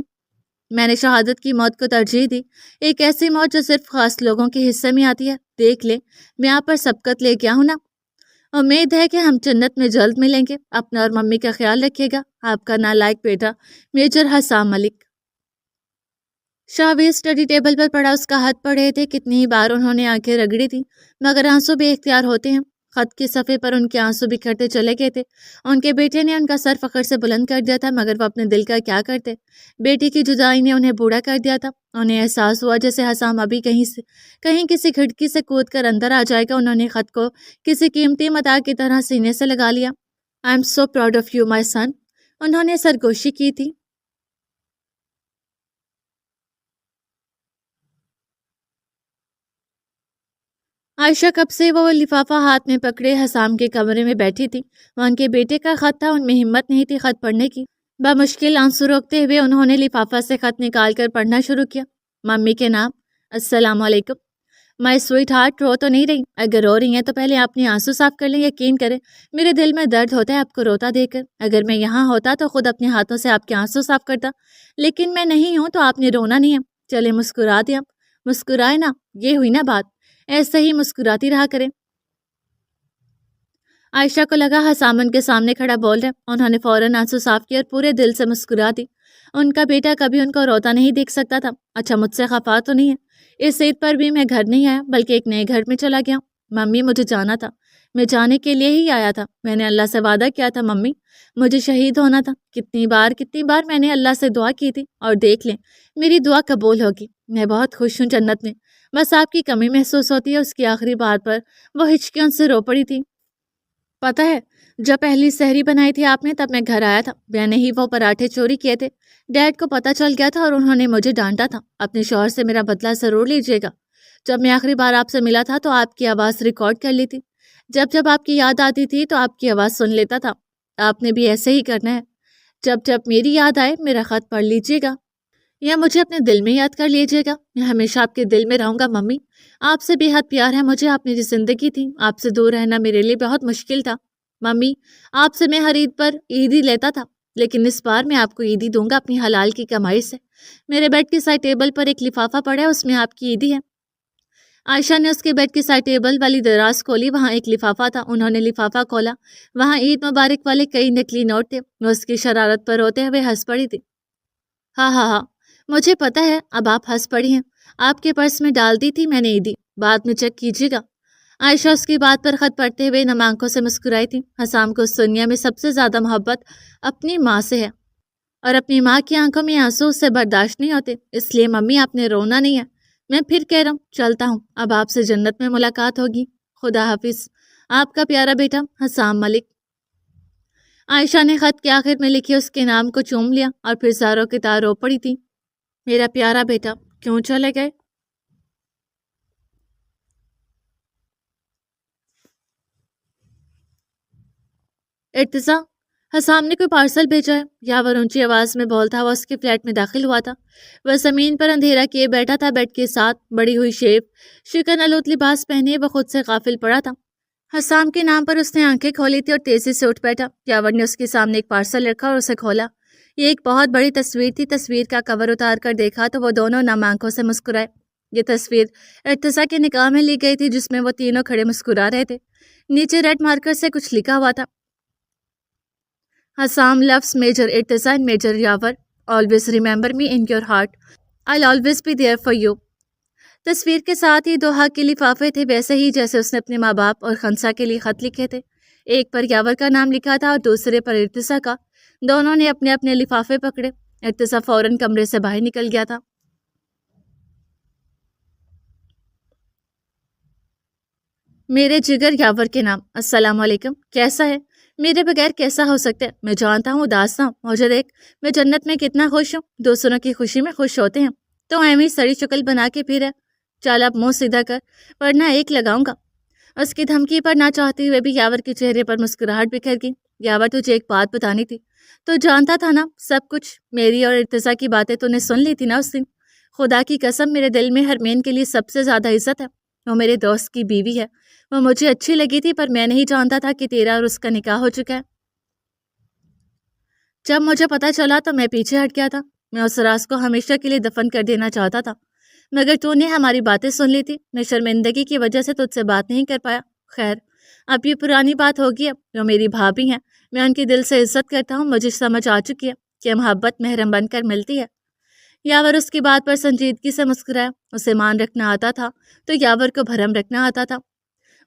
A: میں نے شہادت کی موت کو ترجیح دی، ایک ایسی موت جو صرف خاص لوگوں کے حصے میں آتی ہے۔ دیکھ لیں میں آپ پر سبقت لے گیا ہوں نا۔ امید ہے کہ ہم جنت میں جلد ملیں گے۔ اپنا اور ممی کا خیال رکھیے گا، آپ کا نالائق بیٹا میجر حسام ملک۔ شاہویز اسٹڈی ٹیبل پر پڑا اس کا خط پڑھ رہے تھے۔ کتنی ہی بار انہوں نے آنکھیں رگڑی تھی مگر آنسو بے اختیار ہوتے ہیں۔ خط کے صفحے پر ان کے آنسو بکھرتے چلے گئے تھے۔ ان کے بیٹے نے ان کا سر فخر سے بلند کر دیا تھا مگر وہ اپنے دل کا کیا کرتے؟ بیٹی کی جدائی نے انہیں بوڑھا کر دیا تھا۔ انہیں احساس ہوا جیسے حسام ابھی کہیں کسی کھڑکی سے کود کر اندر آ جائے گا۔ انہوں نے خط کو کسی قیمتی متاع کی طرح سینے سے لگا لیا۔ I am so proud of you my son, انہوں نے سرگوشی کی تھی۔ عائشہ کب سے وہ لفافہ ہاتھ میں پکڑے حسام کے کمرے میں بیٹھی تھی۔ وہ ان کے بیٹے کا خط تھا، ان میں ہمت نہیں تھی خط پڑھنے کی۔ بمشکل آنسو روکتے ہوئے انہوں نے لفافہ سے خط نکال کر پڑھنا شروع کیا۔ ممی کے نام، السلام علیکم مائی سویٹ ہارٹ، رو تو نہیں رہی؟ اگر رو رہی ہیں تو پہلے اپنی آنسو صاف کر لیں۔ یقین کریں میرے دل میں درد ہوتا ہے آپ کو روتا دیکھ کر۔ اگر میں یہاں ہوتا تو خود اپنے ہاتھوں سے آپ کے آنسو صاف کرتا، لیکن میں نہیں ہوں تو آپ نے رونا نہیں ہے۔ چلے مسکرا دیں، آپ مسکرائے نا، یہ ہوئی نا بات، ایسے ہی مسکراتی رہا کریں۔ عائشہ کو لگا حسام ان کے سامنے کھڑا بول رہے، انہوں نے فوراً آنسو صاف کیا اور پورے دل سے مسکرا دی۔ ان کا بیٹا کبھی ان کو روتا نہیں دیکھ سکتا تھا۔ اچھا مجھ سے خفا تو نہیں ہے؟ اس عید پر بھی میں گھر نہیں آیا بلکہ ایک نئے گھر میں چلا گیا۔ ممی مجھے جانا تھا، میں جانے کے لیے ہی آیا تھا۔ میں نے اللہ سے وعدہ کیا تھا ممی، مجھے شہید ہونا تھا۔ کتنی بار میں نے اللہ سے دعا کی تھی اور دیکھ لیں میری دعا قبول ہوگی۔ میں بہت خوش ہوں جنت میں، بس آپ کی کمی محسوس ہوتی ہے۔ اس کی آخری بات پر وہ ہچکیوں سے رو پڑی تھی۔ پتہ ہے جب پہلی سحری بنائی تھی آپ نے تب میں گھر آیا تھا، میں نے ہی وہ پراٹھے چوری کیے تھے۔ ڈیڈ کو پتہ چل گیا تھا اور انہوں نے مجھے ڈانٹا تھا۔ اپنے شوہر سے میرا بدلہ ضرور لیجیے گا۔ جب میں آخری بار آپ سے ملا تھا تو آپ کی آواز ریکارڈ کر لی تھی۔ جب آپ کی یاد آتی تھی تو آپ کی آواز سن لیتا تھا۔ آپ نے بھی ایسے ہی کرنا ہے۔ جب میری یاد آئے میرا خط پڑھ لیجیے گا یا مجھے اپنے دل میں یاد کر لیجیے گا۔ میں ہمیشہ آپ کے دل میں رہوں گا ممی، آپ سے بے حد پیار ہے مجھے۔ آپ میری زندگی تھی، آپ سے دور رہنا میرے لیے بہت مشکل تھا۔ ممی آپ سے میں ہر عید پر عیدی لیتا تھا، لیکن اس بار میں آپ کو عیدی دوں گا اپنی حلال کی کمائی سے۔ میرے بیڈ کی سائڈ ٹیبل پر ایک لفافہ پڑا ہے، اس میں آپ کی عیدی ہے۔ عائشہ نے اس کے بیڈ کی سائڈ ٹیبل والی دراز کھولی، وہاں ایک لفافہ تھا۔ انہوں نے لفافہ کھولا، وہاں عید مبارک والے کئی نکلی نوٹ تھے۔ وہ اس کی شرارت پر روتے ہوئے ہنس پڑی تھی۔ ہاں مجھے پتہ ہے اب آپ ہنس پڑی ہیں، آپ کے پرس میں ڈال دی تھی میں نے عیدی، بعد میں چیک کیجیے گا۔ عائشہ اس کی بات پر خط پڑھتے ہوئے نم آنکھوں سے مسکرائی تھی۔ حسام کو اس دنیا میں سب سے زیادہ محبت اپنی ماں سے ہے اور اپنی ماں کی آنکھوں میں آنسو اس سے برداشت نہیں ہوتے، اس لیے ممی آپ نے رونا نہیں ہے۔ میں پھر کہہ رہا ہوں چلتا ہوں، اب آپ سے جنت میں ملاقات ہوگی، خدا حافظ، آپ کا پیارا بیٹا حسام ملک۔ عائشہ نے خط کے آخر میں لکھی اس کے نام کو چوم لیا اور پھر زاروں کی طرح رو پڑی تھی۔ میرا پیارا بیٹا کیوں چلے گئے؟ ارتضیٰ حسام نے کوئی پارسل بھیجا ہے؟ یاور اونچی آواز میں بولتا ہوا اس کے فلیٹ میں داخل ہوا تھا۔ وہ زمین پر اندھیرا کیے بیٹھا تھا، بیڈ کے ساتھ بڑی ہوئی شیپ شکن آلود لباس پہنے وہ خود سے غافل پڑا تھا۔ حسام کے نام پر اس نے آنکھیں کھولی تھی اور تیزی سے اٹھ بیٹھا۔ یاور نے اس کے سامنے ایک پارسل رکھا اور اسے کھولا۔ یہ ایک بہت بڑی تصویر تھی۔ تصویر کا کور اتار کر دیکھا تو وہ دونوں نم آنکھوں سے مسکرائے۔ یہ تصویر ارتزا کے نکاح میں لی گئی تھی، جس میں وہ تینوں کھڑے مسکرا رہے تھے۔ نیچے ریڈ مارکر سے کچھ لکھا ہوا تھا، Hussam loves major Irtaza and major Yawar, always remember me in your heart, I always be there for you. تصویر کے ساتھ ہی 2 حق کے لفافے تھے، ویسے ہی جیسے اس نے اپنے ماں باپ اور خنسا کے لیے خط لکھے تھے۔ ایک پر یاور کا نام لکھا تھا اور دوسرے پر ارتزا کا۔ دونوں نے اپنے اپنے لفافے پکڑے۔ ارتزا فوراً کمرے سے باہر نکل گیا تھا۔ میرے جگر یاور کے نام، السلام علیکم، کیسا ہے؟ میرے بغیر کیسا ہو سکتا ہے؟ میں جانتا ہوں اداس ہوں، مجھے دیکھ، میں جنت میں کتنا خوش ہوں۔ دوسروں کی خوشی میں خوش ہوتے ہیں تو ایویں سڑی شکل بنا کے پھر ہے۔ چال اب منہ سیدھا کر ورنہ ایک لگاؤں گا۔ اس کی دھمکی پر نہ چاہتے ہوئے بھی یاور کے چہرے پر مسکراہٹ بکھر گئی۔ یاور تجھے ایک بات بتانی تھی، تو جانتا تھا نا سب کچھ۔ میری اور ارتزا کی باتیں تو نے سن لی تھی نا اس دن۔ خدا کی قسم، میرے دل میں حرمین کے لیے سب سے زیادہ عزت ہے۔ وہ میرے دوست کی بیوی ہے۔ وہ مجھے اچھی لگی تھی، پر میں نہیں جانتا تھا کہ تیرا اور اس کا نکاح ہو چکا ہے۔ جب مجھے پتا چلا تو میں پیچھے ہٹ گیا تھا۔ میں اس راز کو ہمیشہ کے لیے دفن کر دینا چاہتا تھا، مگر تو نے ہماری باتیں سن لی تھی۔ میں شرمندگی کی وجہ سے تجھ سے بات نہیں کر پایا۔ خیر، اب یہ پرانی بات ہوگی۔ اب جو میری بھابھی ہیں، میں ان کی دل سے عزت کرتا ہوں۔ مجھے سمجھ آ چکی ہے کہ محبت محرم بن کر ملتی ہے۔ یاور اس کی بات پر سنجیدگی سے مسکرایا۔ اسے مان رکھنا آتا تھا تو یاور کو بھرم رکھنا آتا تھا۔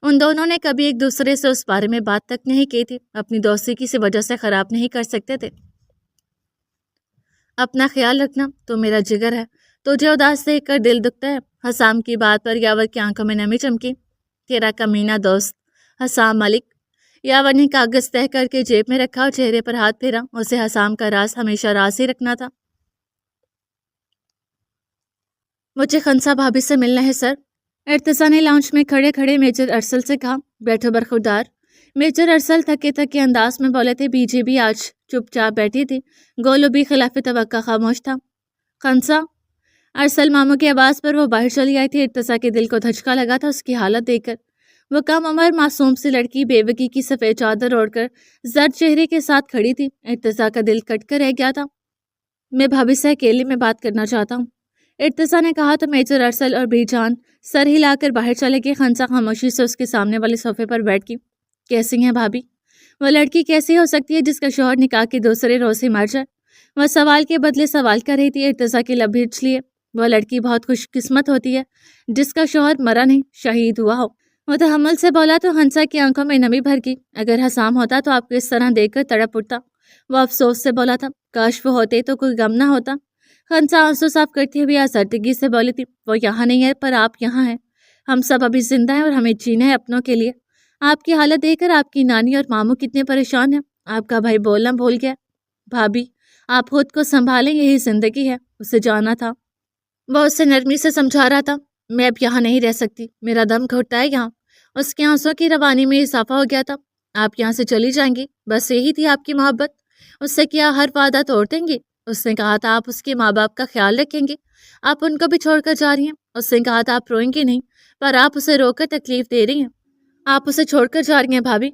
A: ان دونوں نے کبھی ایک دوسرے سے اس بارے میں بات تک نہیں کی تھی، اپنی دوستی کسی وجہ سے خراب نہیں کر سکتے تھے۔ اپنا خیال رکھنا، تو میرا جگر ہے۔ تجھے اداس دیکھ کر دل دکھتا ہے۔ حسام کی بات پر یاور کی آنکھوں میں نمی چمکی۔ تیرا کمینہ دوست حسام ملک۔ یاور نے کاغذ تہہ کر کے جیب میں رکھا اور چہرے پر ہاتھ پھیرا۔ اسے حسام کا راز ہمیشہ راز ہی رکھنا تھا۔ مجھے خنسا بھابھی سے ملنا ہے سر، ارتزا نے لاؤنج میں کھڑے کھڑے میجر ارسل سے کہا۔ بیٹھو برخوردار، میجر ارسل تھکے تھکے انداز میں بولے تھے۔ بی جے بھی آج چپ چاپ بیٹھی تھی، گولو بھی خلاف توقع خاموش تھا۔ خنسا، ارسل ماموں کی آواز پر وہ باہر چلی آئی تھی۔ ارتزا کے دل کو دھچکا لگا تھا اس کی حالت دیکھ کر۔ وہ کم عمر معصوم سی لڑکی بیوگی کی سفید چادر اوڑھ کر زرد چہرے کے ساتھ کھڑی تھی۔ ارتزا کا دل کٹ کر رہ گیا تھا۔ میں بھابھی سے اکیلے میں بات کرنا چاہتا ہوں، ارتزا نے کہا تو میجر ارسل اور بی جان سر ہلا کر باہر چلے گئے۔ خنسا خاموشی سے اس کے سامنے والے صوفے پر بیٹھ گئی۔ کیسی ہیں بھابھی؟ وہ لڑکی کیسی ہو سکتی ہے جس کا شوہر نکاح کے دوسرے روز ہی مر جائے؟ وہ سوال کے بدلے سوال کر رہی تھی۔ ارتزا کی لب بھیج لیے۔ وہ لڑکی بہت خوش قسمت ہوتی ہے جس کا شوہر مرا نہیں، شہید ہوا ہو۔ وہ تحمل سے بولا تو خنسا کی آنکھوں میں نمی بھر گئی۔ اگر حسام ہوتا تو آپ کو اس طرح دیکھ کر تڑپ اٹھتا۔ وہ افسوس سے بولا تھا، کاش وہ ہوتے تو کوئی غم نہ ہوتا۔ خنسا آنسو صاف کرتے ہوئے آزردگی سے بولی تھی، وہ یہاں نہیں ہے پر آپ یہاں ہیں۔ ہم سب ابھی زندہ ہیں اور ہمیں جینا ہے اپنوں کے لیے۔ آپ کی حالت دیکھ کر آپ کی نانی اور ماموں کتنے پریشان ہیں۔ آپ کا بھائی بولنا بھول گیا۔ بھابھی، آپ خود کو سنبھالیں، یہی زندگی ہے۔ اسے جانا تھا۔ وہ اسے نرمی سے سمجھا رہا تھا۔ میں اب یہاں نہیں رہ سکتی، میرا دم گھٹتا ہے یہاں۔ اس کے آنسوں کی روانی میں اضافہ ہو گیا تھا۔ آپ یہاں سے چلی جائیں گی، بس یہی تھی آپ کی محبت؟ اس سے کیا ہر وعدہ توڑ دیں گی؟ اس نے کہا تھا آپ اس کے ماں باپ کا خیال رکھیں گے، آپ ان کو بھی چھوڑ کر جا رہی ہیں۔ اس نے کہا تھا آپ روئیں گی نہیں، پر آپ اسے رو کر تکلیف دے رہی ہیں۔ آپ اسے چھوڑ کر جا رہی ہیں بھابھی۔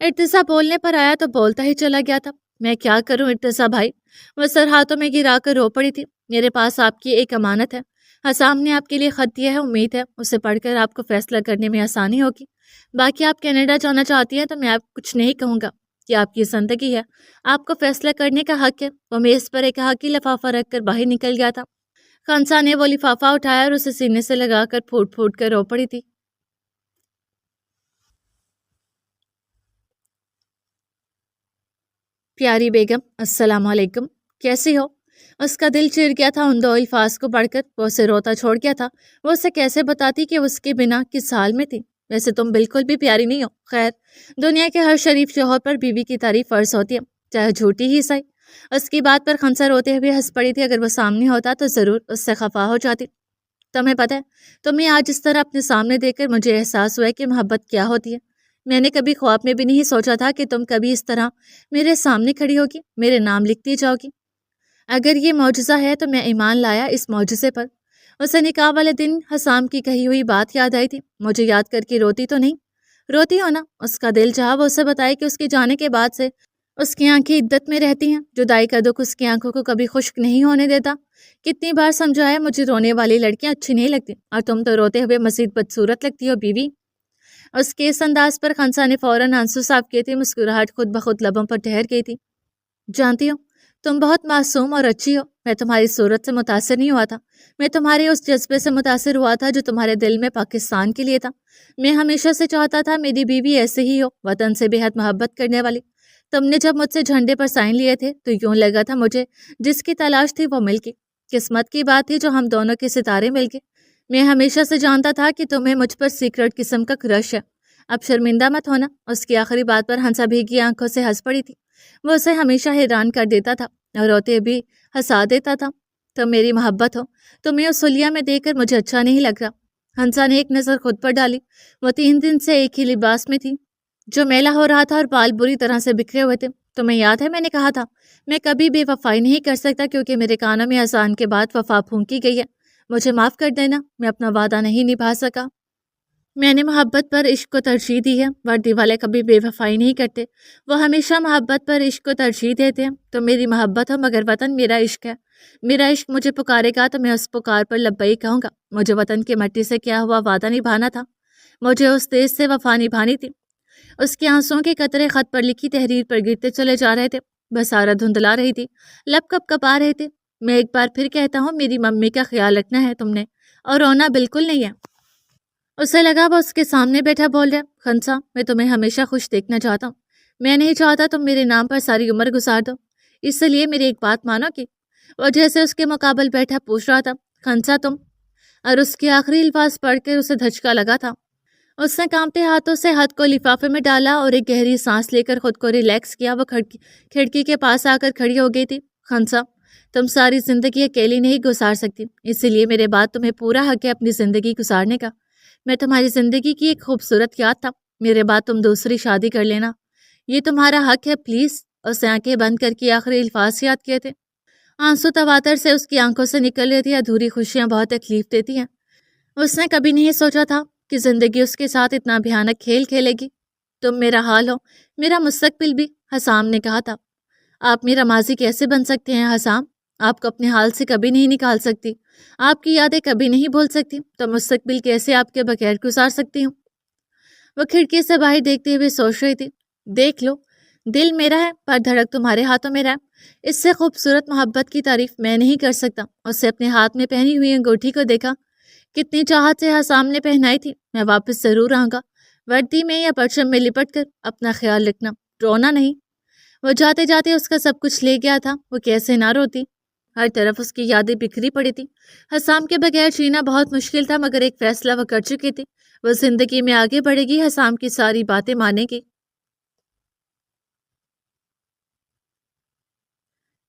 A: ارتزا بولنے پر آیا تو بولتا ہی چلا گیا تھا۔ میں کیا کروں ارتزا بھائی؟ وہ سر ہاتھوں میں گرا کر رو پڑی تھی۔ میرے پاس آپ کی ایک امانت ہے، حسام نے آپ کے لیے خط دیا ہے، امید ہے اسے پڑھ کر آپ کو فیصلہ کرنے میں آسانی ہوگی۔ باقی آپ کینیڈا جانا چاہتی ہیں تو میں آپ کچھ نہیں کہوں گا، یہ آپ کی زندگی ہے، آپ کو فیصلہ کرنے کا حق ہے۔ وہ میز پر ایک حقی لفافہ رکھ کر باہر نکل گیا تھا۔ خنسا نے وہ لفافہ اٹھایا اور اسے سینے سے لگا کر پھوٹ پھوٹ کر رو پڑی تھی۔ پیاری بیگم، السلام علیکم، کیسی ہو؟ اس کا دل چیر گیا تھا ان 2 الفاظ کو پڑھ کر۔ وہ اسے روتا چھوڑ گیا تھا۔ وہ اسے کیسے بتاتی کہ اس کے بنا کس حال میں تھی؟ ویسے تم بالکل بھی پیاری نہیں ہو۔ خیر، دنیا کے ہر شریف شوہر پر بیوی کی تعریف فرض ہوتی ہے، چاہے جھوٹی ہی صحیح۔ اس کی بات پر خنسا روتے ہوئے ہنس پڑی تھی۔ اگر وہ سامنے ہوتا تو ضرور اس سے خفا ہو جاتی۔ تمہیں پتہ ہے، تمہیں آج اس طرح اپنے سامنے دیکھ کر مجھے احساس ہوا ہے کہ محبت کیا ہوتی ہے۔ میں نے کبھی خواب میں بھی نہیں سوچا تھا کہ تم کبھی اس طرح میرے سامنے کھڑی ہوگی، میرے نام لکھتی جاؤ گی۔ اگر یہ معجزہ ہے تو میں ایمان لایا اس معجزے پر۔ اسے نکاح والے دن حسام کی کہی ہوئی بات یاد آئی تھی۔ مجھے یاد کر کے روتی تو نہیں؟ روتی ہو نا؟ اس کا دل چاہا وہ اسے بتائے کہ اس کے جانے کے بعد سے اس کی آنکھیں عدت میں رہتی ہیں، جدائی کا دکھ اس کی آنکھوں کو کبھی خشک نہیں ہونے دیتا۔ کتنی بار سمجھایا مجھے رونے والی لڑکیاں اچھی نہیں لگتی، اور تم تو روتے ہوئے مزید بدصورت لگتی ہو بیوی۔ اس کے اس انداز پر خنسا نے فوراً آنسو صاف کیے تھے، مسکراہٹ خود بخود لبوں پر ٹھہر گئی تھی۔ جانتی ہوں تم بہت معصوم اور اچھی ہو، میں تمہاری صورت سے متاثر نہیں ہوا تھا، میں تمہارے اس جذبے سے متاثر ہوا تھا جو تمہارے دل میں پاکستان کے لیے تھا۔ میں ہمیشہ سے چاہتا تھا میری بیوی ایسے ہی ہو، وطن سے بے حد محبت کرنے والی۔ تم نے جب مجھ سے جھنڈے پر سائن لیے تھے تو یوں لگا تھا مجھے جس کی تلاش تھی وہ مل گئی۔ قسمت کی بات تھی جو ہم دونوں کے ستارے مل گئے۔ میں ہمیشہ سے جانتا تھا کہ تمہیں مجھ پر سیکرٹ قسم کا کرش ہے۔ اب شرمندہ مت ہونا۔ اس کی آخری بات پر ہنسا بھیگی آنکھوں سے ہنس پڑی تھی۔ وہ اسے ہمیشہ حیران کر دیتا تھا اور روتے بھی ہنسا دیتا تھا۔ تم میری محبت ہو، تمہیں اس حلیہ میں دیکھ کر مجھے اچھا نہیں لگ رہا۔ ہنسا نے ایک نظر خود پر ڈالی۔ وہ 3 دن سے ایک ہی لباس میں تھی جو میلا ہو رہا تھا اور بال بری طرح سے بکھرے ہوئے تھے۔ تمہیں یاد ہے میں نے کہا تھا میں کبھی بے وفائی نہیں کر سکتا کیونکہ میرے کانوں میں اذان کے بعد وفا پھونکی گئی ہے۔ مجھے معاف کر دینا، میں اپنا وعدہ نہیں نبھا سکا۔ میں نے محبت پر عشق کو ترجیح دی ہے، وردی والے کبھی بے وفائی نہیں کرتے، وہ ہمیشہ محبت پر عشق کو ترجیح دیتے ہیں۔ تو میری محبت ہو مگر وطن میرا عشق ہے، میرا عشق مجھے پکارے گا تو میں اس پکار پر لبیک کہوں گا۔ مجھے وطن کی مٹی سے کیا ہوا وعدہ نبھانا تھا، مجھے اس دیش سے وفا نبھانی تھی۔ اس کے آنسوؤں کے قطرے خط پر لکھی تحریر پر گرتے چلے جا رہے تھے، بسارت دھندلا رہی تھی، لب کپ کپا رہے تھے۔ میں ایک بار پھر کہتا ہوں میری ممی کا خیال رکھنا ہے تم نے، اور رونا بالکل نہیں ہے۔ اسے لگا وہ اس کے سامنے بیٹھا بول رہا۔ خنسا، میں تمہیں ہمیشہ خوش دیکھنا چاہتا ہوں، میں نہیں چاہتا تم میرے نام پر ساری عمر گزار دو، اس لیے میری ایک بات مانو کہ وہ جیسے اس کے مقابل بیٹھا پوچھ رہا تھا، خنسا تم، اور اس کے آخری الفاظ پڑھ کر اسے دھچکا لگا تھا۔ اس نے کانپتے ہاتھوں سے ہاتھ کو لفافے میں ڈالا اور ایک گہری سانس لے کر خود کو ریلیکس کیا۔ وہ کھڑکی کے پاس آ کر کھڑی ہو گئی تھی۔ خنسا، تم ساری زندگی اکیلی نہیں گزار سکتی، اسی لیے میرے بعد تمہیں پورا حق ہے اپنی زندگی گزارنے کا۔ میں تمہاری زندگی کی ایک خوبصورت یاد تھا، میرے بعد تم دوسری شادی کر لینا، یہ تمہارا حق ہے پلیز۔ اسے آنکھیں بند کر کے آخری الفاظ یاد کیے تھے۔ آنسو تواتر سے اس کی آنکھوں سے نکل رہی تھی۔ ادھوری خوشیاں بہت تکلیف دیتی ہیں۔ اس نے کبھی نہیں سوچا تھا کہ زندگی اس کے ساتھ اتنا بھیانک کھیل کھیلے گی۔ تم میرا حال ہو، میرا مستقبل بھی، حسام نے کہا تھا۔ آپ میرا ماضی کیسے بن سکتے ہیں حسام؟ آپ کو اپنے حال سے کبھی نہیں نکال سکتی، آپ کی یادیں کبھی نہیں بھول سکتی، تو مستقبل کیسے آپ کے بغیر گزار سکتی ہوں؟ وہ کھڑکی سے باہر دیکھتے ہوئے سوچ رہی تھی۔ دیکھ لو، دل میرا ہے پر دھڑک تمہارے ہاتھوں میں ہے۔ اس سے خوبصورت محبت کی تعریف میں نہیں کر سکتا۔ اس سے اپنے ہاتھ میں پہنی ہوئی انگوٹھی کو دیکھا، کتنی چاہت سے حسام نے پہنائی تھی۔ میں واپس ضرور آؤں گا، وردی میں یا پرچم میں لپٹ کر، اپنا خیال رکھنا، رونا نہیں۔ وہ جاتے جاتے اس کا سب کچھ لے گیا تھا، وہ کیسے نہ روتی؟ ہر طرف اس کی یادیں بکھری پڑی تھی۔ حسام کے بغیر جینا بہت مشکل تھا، مگر ایک فیصلہ وہ کر چکی تھی، وہ زندگی میں آگے بڑھے گی، حسام کی ساری باتیں مانے گی۔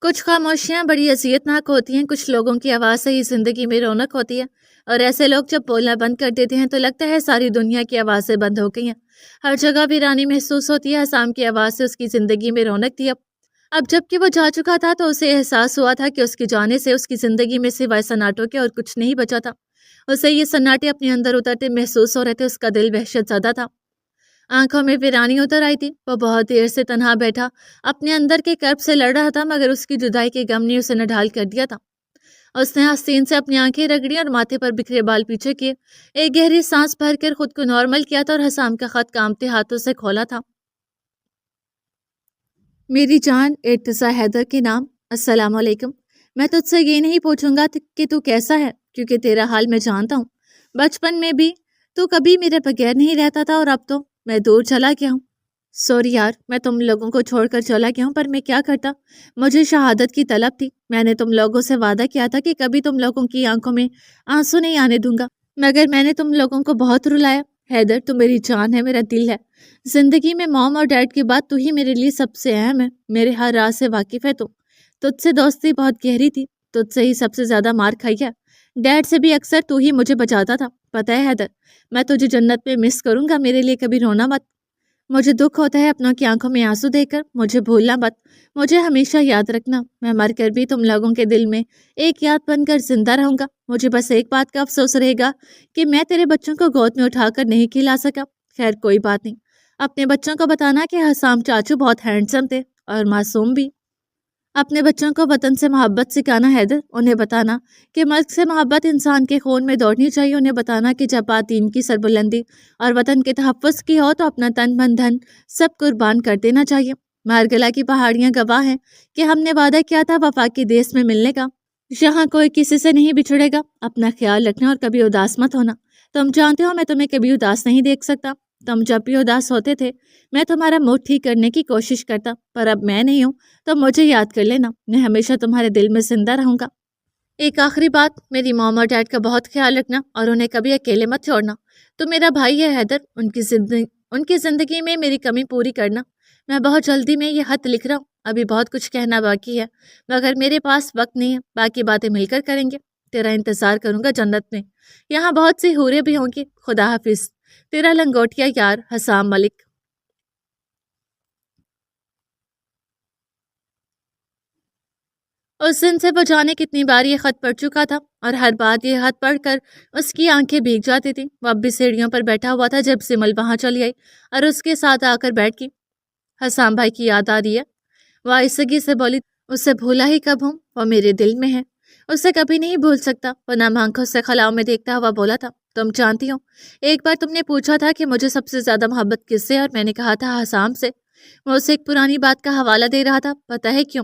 A: کچھ خاموشیاں بڑی اذیتناک ہوتی ہیں، کچھ لوگوں کی آواز سے ہی زندگی میں رونق ہوتی ہے، اور ایسے لوگ جب بولنا بند کر دیتے ہیں تو لگتا ہے ساری دنیا کی آوازیں بند ہو گئی ہیں، ہر جگہ ویرانی محسوس ہوتی ہے۔ حسام کی آواز سے اس کی زندگی میں رونق تھی۔ اب جب کہ وہ جا چکا تھا تو اسے احساس ہوا تھا کہ اس کے جانے سے اس کی زندگی میں سوائے سناٹوں کے اور کچھ نہیں بچا تھا۔ اسے یہ سناٹے اپنے اندر اترتے محسوس ہو رہے تھے، اس کا دل وحشت زدہ تھا، آنکھوں میں ویرانی اتر آئی تھی۔ وہ بہت دیر سے تنہا بیٹھا اپنے اندر کے کرب سے لڑ رہا تھا، مگر اس کی جدائی کے غم نے اسے نڈھال کر دیا تھا۔ اس نے آستین سے اپنی آنکھیں رگڑی اور ماتھے پر بکھرے بال پیچھے کیے، ایک گہری سانس بھر کر خود کو نارمل کیا تھا اور حسام کا خط کانپتے ہاتھوں سے کھولا تھا۔ میری جان، ارتضیٰ حیدر کے نام، السلام علیکم۔ میں تجھ سے یہ نہیں پوچھوں گا کہ تو کیسا ہے، کیونکہ تیرا حال میں جانتا ہوں۔ بچپن میں بھی تو کبھی میرے بغیر نہیں رہتا تھا، اور اب تو میں دور چلا گیا ہوں۔ سوری یار، میں تم لوگوں کو چھوڑ کر چلا گیا ہوں، پر میں کیا کرتا، مجھے شہادت کی طلب تھی۔ میں نے تم لوگوں سے وعدہ کیا تھا کہ کبھی تم لوگوں کی آنکھوں میں آنسو نہیں آنے دوں گا، مگر میں نے تم لوگوں کو بہت رلایا۔ حیدر، تو میری جان ہے، میرا دل ہے۔ زندگی میں موم اور ڈیڈ کے بعد تو ہی میرے لیے سب سے اہم ہے، میرے ہر راز سے واقف ہے تو۔ تجھ سے دوستی بہت گہری تھی، تجھ سے ہی سب سے زیادہ مار کھائی ہے، ڈیڈ سے بھی اکثر تو ہی مجھے بچاتا تھا۔ پتہ ہے حیدر، میں تجھے جنت میں مس کروں گا، میرے لیے کبھی رونا مت۔ مجھے دکھ ہوتا ہے اپنوں کی آنکھوں میں آنسو دیکھ کر، مجھے بھولنا مت، مجھے ہمیشہ یاد رکھنا، میں مر کر بھی تم لوگوں کے دل میں ایک یاد بن کر زندہ رہوں گا۔ مجھے بس ایک بات کا افسوس رہے گا کہ میں تیرے بچوں کو گود میں اٹھا کر نہیں کھلا سکا۔ خیر کوئی بات نہیں، اپنے بچوں کو بتانا کہ حسام چاچو بہت ہینڈسم تھے، اور معصوم بھی۔ اپنے بچوں کو وطن سے محبت سکھانا حیدر، انہیں بتانا کہ ملک سے محبت انسان کے خون میں دوڑنی چاہیے، انہیں بتانا کہ جب بات دین کی سربلندی اور وطن کے تحفظ کی ہو تو اپنا تن من دھن سب قربان کر دینا چاہیے۔ مارگلا کی پہاڑیاں گواہ ہیں کہ ہم نے وعدہ کیا تھا وفاقی دیس میں ملنے کا۔ یہاں کوئی کسی سے نہیں بچھڑے گا۔ اپنا خیال رکھنا اور کبھی اداس مت ہونا۔ تم جانتے ہو میں تمہیں کبھی اداس نہیں دیکھ سکتا۔ تم جب بھی اداس ہوتے تھے میں تمہارا موڈ ٹھیک کرنے کی کوشش کرتا، پر اب میں نہیں ہوں تو مجھے یاد کر لینا، میں ہمیشہ تمہارے دل میں زندہ رہوں گا۔ ایک آخری بات، میری مام اور ڈیڈ کا بہت خیال رکھنا اور انہیں کبھی اکیلے مت چھوڑنا۔ تو میرا بھائی ہے حیدر، ان کی زندگی میں میری کمی پوری کرنا۔ میں بہت جلدی میں یہ خط لکھ رہا ہوں، ابھی بہت کچھ کہنا باقی ہے مگر میرے پاس وقت نہیں ہے، باقی باتیں مل کر کریں گے۔ تیرا انتظار کروں گا جنت میں، یہاں بہت سی حوریں بھی ہوں گی۔ خدا حافظ، تیرا لنگوٹیا یار حسام ملک۔ اس دن سے وہ جانے کتنی بار یہ خط پڑھ چکا تھا اور ہر بار یہ خط پڑھ کر اس کی آنکھیں بھیگ جاتی تھیں۔ وہ اب بھی سیڑھیوں پر بیٹھا ہوا تھا جب سمل وہاں چلی آئی اور اس کے ساتھ آ کر بیٹھ گئی۔ حسام بھائی کی یاد آ رہی ہے، وہ آہستگی سے بولی۔ اسے بھولا ہی کب ہوں، وہ میرے دل میں ہے، اسے کبھی نہیں بھول سکتا۔ وہ نم آنکھوں سے خلاؤں میں دیکھتا ہوا بولا تھا، تم جانتی ہو ایک بار تم نے پوچھا تھا کہ مجھے سب سے زیادہ محبت کس سے، اور میں نے کہا تھا حسام سے۔ وہ اسے ایک پرانی بات کا حوالہ دے رہا تھا، پتہ ہے کیوں؟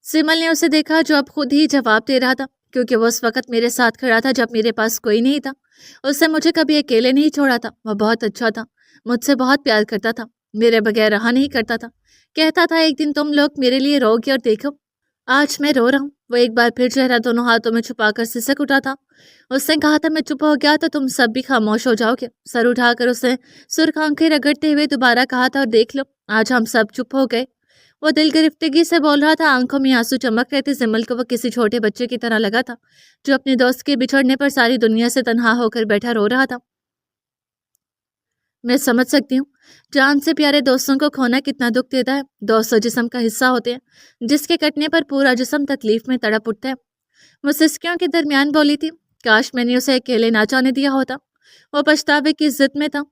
A: سمل نے اسے دیکھا جو اب خود ہی جواب دے رہا تھا، کیونکہ وہ اس وقت میرے ساتھ کھڑا تھا جب میرے پاس کوئی نہیں تھا۔ اس نے مجھے کبھی اکیلے نہیں چھوڑا تھا، وہ بہت اچھا تھا، مجھ سے بہت پیار کرتا تھا، میرے بغیر رہا نہیں کرتا تھا، کہتا تھا ایک دن تم لوگ میرے لیے رو گے اور دیکھو آج میں رو رہا ہوں۔ وہ ایک بار پھر چہرہ دونوں ہاتھوں میں چھپا کر سسک اٹھا تھا۔ اس نے کہا تھا میں چپ ہو گیا تو تم سب بھی خاموش ہو جاؤ گے۔ سر اٹھا کر اس نے سرخ آنکھیں رگڑتے ہوئے دوبارہ کہا تھا، اور دیکھ لو آج ہم سب چپ ہو گئے۔ وہ دل گرفتگی سے بول رہا تھا، آنکھوں میں آنسو چمک رہے تھے۔ سمل کو وہ کسی چھوٹے بچے کی طرح لگا تھا جو اپنے دوست کے بچھڑنے پر ساری دنیا سے تنہا ہو کر بیٹھا رو رہا تھا۔ میں سمجھ سکتی ہوں جان سے پیارے دوستوں کو کھونا کتنا دکھ دیتا ہے۔ دوست جسم کا حصہ ہوتے ہیں جس کے کٹنے پر پورا جسم تکلیف میں تڑپ اٹھتا ہے۔ وہ سسکیوں کے درمیان بولی تھی، کاش میں نے اسے اکیلے نہ جانے دیا ہوتا۔ وہ پچھتاوے کی ضد میں تھا،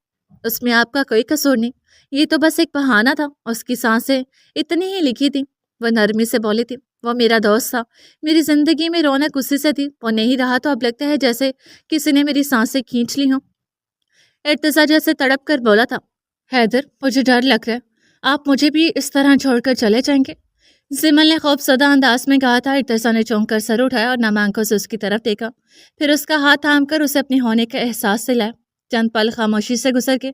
A: اس میں آپ کا کوئی قصور نہیں، یہ تو بس ایک بہانہ تھا، اس کی سانسیں اتنی ہی لکھی تھی۔ وہ نرمی سے بولی تھی، وہ میرا دوست تھا، میری زندگی میں رونق اسی سے تھی، وہ نہیں رہا تو اب لگتا ہے جیسے کسی نے میری سانسیں کھینچ لی ہوں۔ ارتضیٰ جیسے تڑپ کر بولا تھا، حیدر مجھے ڈر لگ رہا ہے، آپ مجھے بھی اس طرح چھوڑ کر چلے جائیں گے؟ سمل نے خوفزدہ انداز میں کہا تھا۔ ارتضیٰ نے چونک کر سر اٹھایا اور نم آنکھوں سے اس کی طرف دیکھا، پھر اس کا ہاتھ تھام کر اسے اپنے ہونے کا احساس دلایا۔ چند پل خاموشی سے گزر گئے،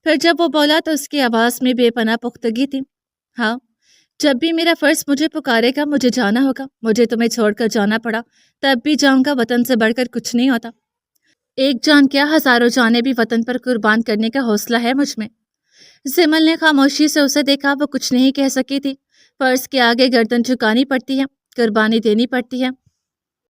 A: پھر جب وہ بولا تو اس کی آواز میں بے پناہ پختگی تھی، ہاں جب بھی میرا فرض مجھے پکارے گا مجھے جانا ہوگا، مجھے تمہیں چھوڑ کر جانا پڑا تب بھی جاؤں گا، وطن سے بڑھ کر کچھ نہیں ہوتا، ایک جان کیا ہزاروں جانیں بھی وطن پر قربان کرنے کا حوصلہ ہے مجھ میں۔ سمل نے خاموشی سے اسے دیکھا، وہ کچھ نہیں کہہ سکی تھی، فرض کے آگے گردن جھکانی پڑتی ہے، قربانی دینی پڑتی ہے،